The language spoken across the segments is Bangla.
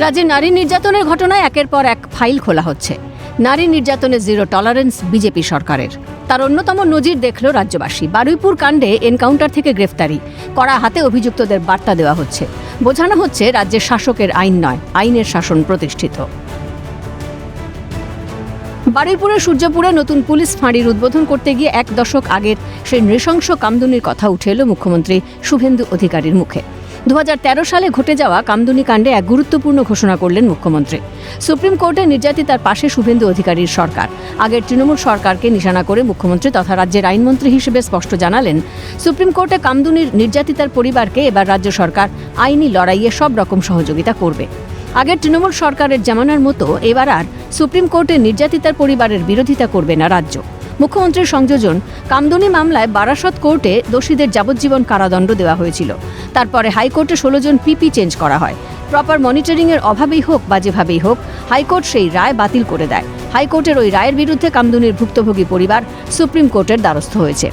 রাজ্যে নারী নির্যাতনের ঘটনায় একের পর এক ফাইল খোলা হচ্ছে। নারী নির্যাতনে জিরো টলারেন্স বিজেপি সরকারের। তার অন্যতম নজির দেখল রাজ্যবাসী। বারুইপুর কাণ্ডে এনকাউন্টার থেকে গ্রেফতারি, কড়া হাতে অভিযুক্তদের বার্তা দেওয়া হচ্ছে। বোঝানো হচ্ছে রাজ্যের শাসকের আইন নয়, আইনের শাসন প্রতিষ্ঠিত। বারুইপুরের সূর্যপুরে নতুন পুলিশ ফাঁড়ির উদ্বোধন করতে গিয়ে 1 দশক আগের সেই নৃশংস কামদুনির কথা উঠে এলো মুখ্যমন্ত্রী শুভেন্দু অধিকারীর মুখে। 2013 সালে ঘটে যাওয়া কামদুনি কাণ্ডে এক গুরুত্বপূর্ণ ঘোষণা করলেন মুখ্যমন্ত্রী। সুপ্রিম কোর্টে নির্যাতিতার পাশে শুভেন্দু অধিকারীর সরকার। আগের তৃণমূল সরকারকে নিশানা করে মুখ্যমন্ত্রী তথা রাজ্যের আইনমন্ত্রী হিসেবে স্পষ্ট জানালেন, সুপ্রিম কোর্টে কামদুনির নির্যাতিতার পরিবারকে এবার রাজ্য সরকার আইনি লড়াইয়ে সব রকম সহযোগিতা করবে। আগের তৃণমূল সরকারের জামানার মতো এবার আর সুপ্রিম কোর্টে নির্যাতিতার পরিবারের বিরোধিতা করবে না রাজ্য। মুখ্যমন্ত্রীর সংযোজন, কামদুনি মামলায় বারাসত কোর্টে দোষীদের যাবজ্জীবন কারাদণ্ড দেওয়া হয়েছিল। তারপরে হাইকোর্টে 16 জন পিপি চেঞ্জ করা হয়। প্রপার মনিটরিংয়ের অভাবেই হোক বা যেভাবেই হোক, হাইকোর্ট সেই রায় বাতিল করে দেয়। হাইকোর্টের ওই রায়ের বিরুদ্ধে কামদুনির ভুক্তভোগী পরিবার সুপ্রিম কোর্টের দ্বারস্থ হয়েছে।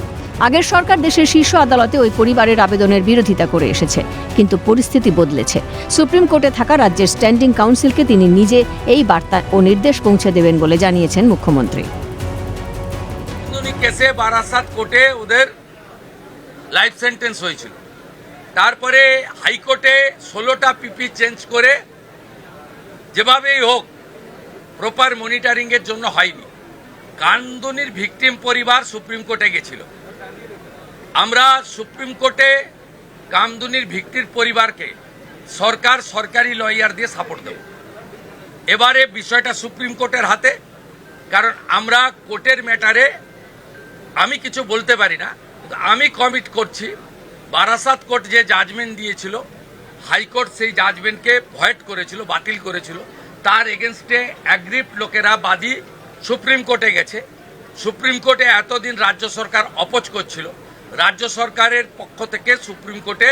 আগের সরকার দেশের শীর্ষ আদালতে ওই পরিবারের আবেদনের বিরোধিতা করে এসেছে, কিন্তু পরিস্থিতি বদলেছে। সুপ্রিম কোর্টে থাকা রাজ্যের স্ট্যান্ডিং কাউন্সিলকে তিনি নিজে এই বার্তা ও নির্দেশ পৌঁছে দেবেন বলে জানিয়েছেন মুখ্যমন্ত্রী। কেসে বারাসাত কোর্টে ওদের লাইফ সেন্টেন্স হয়েছিল, তারপরে হাইকোর্টে 16টা পিপি চেঞ্জ করে যেভাবেই হোক প্রপার মনিটরিং এর জন্য হয়নি। কামদুনির ভিকটিম পরিবার সুপ্রিম কোর্টে গেছিল। আমরা সুপ্রিম কোর্টে কামদুনির ভিকটির পরিবারকে সরকারি লয়ার দিয়ে সাপোর্ট দেব। এবারে বিষয়টা সুপ্রিম কোর্টের হাতে, কারণ আমরা কোর্টের ম্যাটারে আমি কিছু বলতে পারি না, কিন্তু আমি কমিট করছি বারাসাত কোর্ট যে জাজমেন্ট দিয়েছিল, হাইকোর্ট সেই জাজমেন্টকে ভয়েড করেছিল, বাতিল করেছিল। তার এগেনস্টে অ্যাগ্রিভড লোকেরা বাদী সুপ্রিম কোর্টে গেছে। সুপ্রিম কোর্টে এতদিন রাজ্য সরকার অপোজ করছিল, রাজ্য সরকারের পক্ষ থেকে সুপ্রিম কোর্টে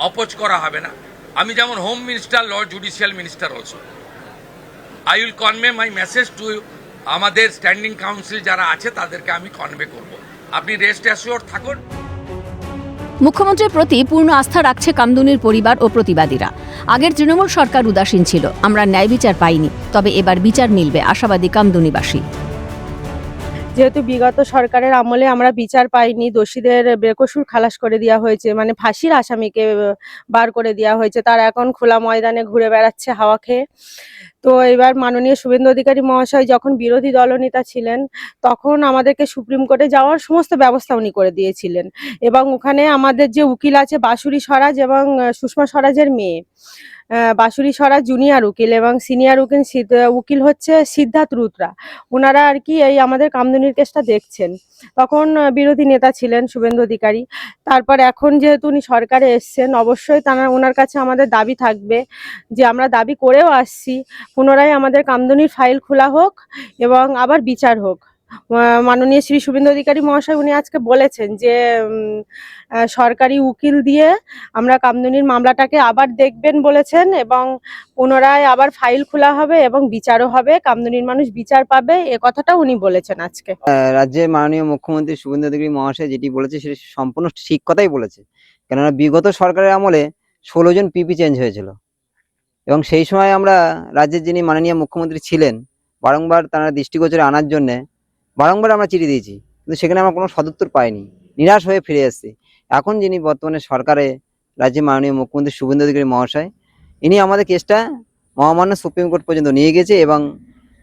অপোজ করা হবে না। আমি যেমন home minister, law judicial minister also, I will convey my message to আমাদের স্ট্যান্ডিং কাউন্সিল যারা আছে তাদেরকে আমি কনভে করব। আপনি রেস্ট অ্যাসিওর থাকুন। মুখ্যমন্ত্রীর প্রতি পূর্ণ আস্থা রাখছে কামদুনির পরিবার ও প্রতিবাদীরা। আগের তৃণমূল সরকার উদাসীন ছিল, আমরা ন্যায় বিচার পাইনি, তবে এবার বিচার মিলবে, আশাবাদী কামদুনিবাসী। যেহেতু বিগত সরকারের আমলে আমরা বিচার পাইনি, দোষীদের বেকসুর খালাস করে দেওয়া হয়েছে, মানে ফাঁসির আসামিকে বার করে দেওয়া হয়েছে, তারা এখন খোলা ময়দানে ঘুরে বেড়াচ্ছে হাওয়া খেয়ে। তো এবার মাননীয় শুভেন্দু অধিকারী মহাশয় যখন বিরোধী দলনেতা ছিলেন, তখন আমাদেরকে সুপ্রিম কোর্টে যাওয়ার সমস্ত ব্যবস্থা উনি করে দিয়েছিলেন। এবং ওখানে আমাদের যে উকিল আছে বাঁশুরি স্বরাজ এবং সুষমা স্বরাজের মেয়ে, বাঁশুরি স্বরাজ জুনিয়র উকিল এবং সিনিয়র উকিল হচ্ছে সিদ্ধার্থ রুদ্রা, ওনারা আর কি এই আমাদের কামদুনির কেসটা দেখছেন। তখন বিরোধী নেতা ছিলেন শুভেন্দু অধিকারী। তারপর এখন যেহেতু উনি সরকারে এসছেন, অবশ্যই ওনার কাছে আমাদের দাবি থাকবে, যে আমরা দাবি করেও আসছি পুনরায় আমাদের কামদুনির ফাইল খোলা হোক এবং আবার বিচার হোক। মাননীয় শ্রী শুভেন্দু অধিকারী মহাশয় উনি আজকে বলেছেন যে সরকারি উকিল দিয়ে আমরা কামদুনির মামলাটাকে আবার দেখবেন বলেছেন, এবং পুনরায় আবার ফাইল খোলা হবে এবং বিচারও হবে, কামদুনির মানুষ বিচার পাবে, এ কথাটা উনি বলেছেন আজকে। রাজ্যের মাননীয় মুখ্যমন্ত্রী শুভেন্দু অধিকারী মহাশয় যেটি বলেছে সেটি সম্পূর্ণ ঠিক কথাই বলেছে। কেননা বিগত সরকারের আমলে 16 জন পিপি চেঞ্জ হয়েছিল, এবং সেই সময় আমরা রাজ্যের যিনি মাননীয় মুখ্যমন্ত্রী ছিলেন, বারংবার তারা দৃষ্টিগোচরে আনার জন্য বারংবার আমরা চিঠি দিয়েছি, কিন্তু সেখানে আমরা কোনো সদুত্তর পাইনি, নিরাশ হয়ে ফিরে এসেছি। এখন যিনি বর্তমানে সরকারে রাজ্যের মাননীয় মুখ্যমন্ত্রী শুভেন্দু অধিকারী মহাশয়, ইনি আমাদের কেসটা মহামান্য সুপ্রিম কোর্ট পর্যন্ত নিয়ে গেছে, এবং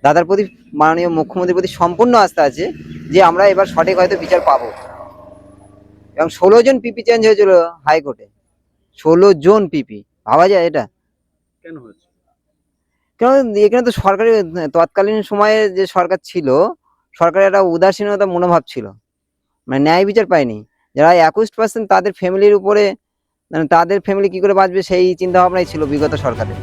দাদার প্রতি মাননীয় মুখ্যমন্ত্রীর প্রতি সম্পূর্ণ আস্থা আছে যে আমরা এবার সঠিক হয়তো বিচার পাবো। এবং 16 জন পিপি চেঞ্জ হয়েছিল হাইকোর্টে, 16 জন পিপি, ভাবা যায় এটা কেন হয়েছে? কেন এখানে তো সরকারি তৎকালীন সময়ে যে সরকার ছিল, সরকারের একটা উদাসীনতা মনোভাব ছিল, মানে ন্যায় বিচার পায়নি। যারা 21% তাদের ফ্যামিলির উপরে, মানে তাদের ফ্যামিলি কি করে বাঁচবে সেই চিন্তা ভাবনাই ছিল বিগত সরকারের।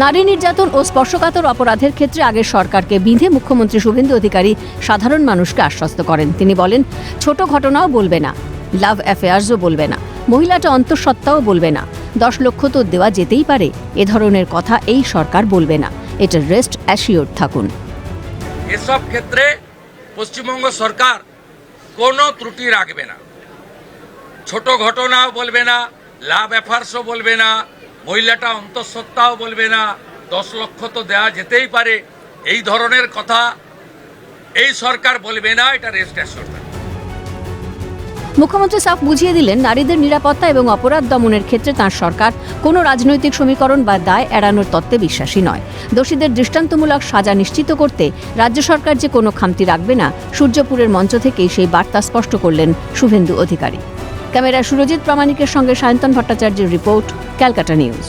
নারী নির্যাতন ও স্পর্শকাতর অপরাধের ক্ষেত্রে আগের সরকারকে বিঁধে মুখ্যমন্ত্রী শুভেন্দু অধিকারী সাধারণ মানুষকে আশ্বস্ত করেন। তিনি বলেন, ছোট ঘটনাও বলবে না, লাভ অ্যাফেয়ার্সও বলবে না, মহিলাটা অন্তঃসত্ত্বাও বলবে না, 10 লক্ষ তো দেওয়া যেতেই পারে, এ ধরনের কথা এই সরকার বলবে না, এটা রেস্ট অ্যাসিওর থাকুন। এসব ক্ষেত্রে পশ্চিমবঙ্গ সরকার কোনো ত্রুটি রাখবে না। ছোট ঘটনাও বলবে না, লাভ অ্যাফেয়ার্সও বলবে না, মহিলাটা অন্তঃসত্ত্বাও বলবে না, 10 লক্ষ তো দেওয়া যেতেই পারে, এই ধরনের কথা এই সরকার বলবে না, এটা রেস্ট অ্যাসিওর থাকবে। মুখ্যমন্ত্রী সাফ বুঝিয়ে দিলেন, নারীদের নিরাপত্তা এবং অপরাধ দমনের ক্ষেত্রে তাঁর সরকার কোনো রাজনৈতিক সমীকরণ বা দায় এড়ানোর তত্ত্বে বিশ্বাসী নয়। দোষীদের দৃষ্টান্তমূলক সাজা নিশ্চিত করতে রাজ্য সরকার যে কোনো খামতি রাখবে না, সূর্যপুরের মঞ্চ থেকেই সেই বার্তা স্পষ্ট করলেন শুভেন্দু অধিকারী। ক্যামেরায় সুরজিৎ প্রামাণিকের সঙ্গে সায়ন্তন ভট্টাচার্যের রিপোর্ট, ক্যালকাটা নিউজ।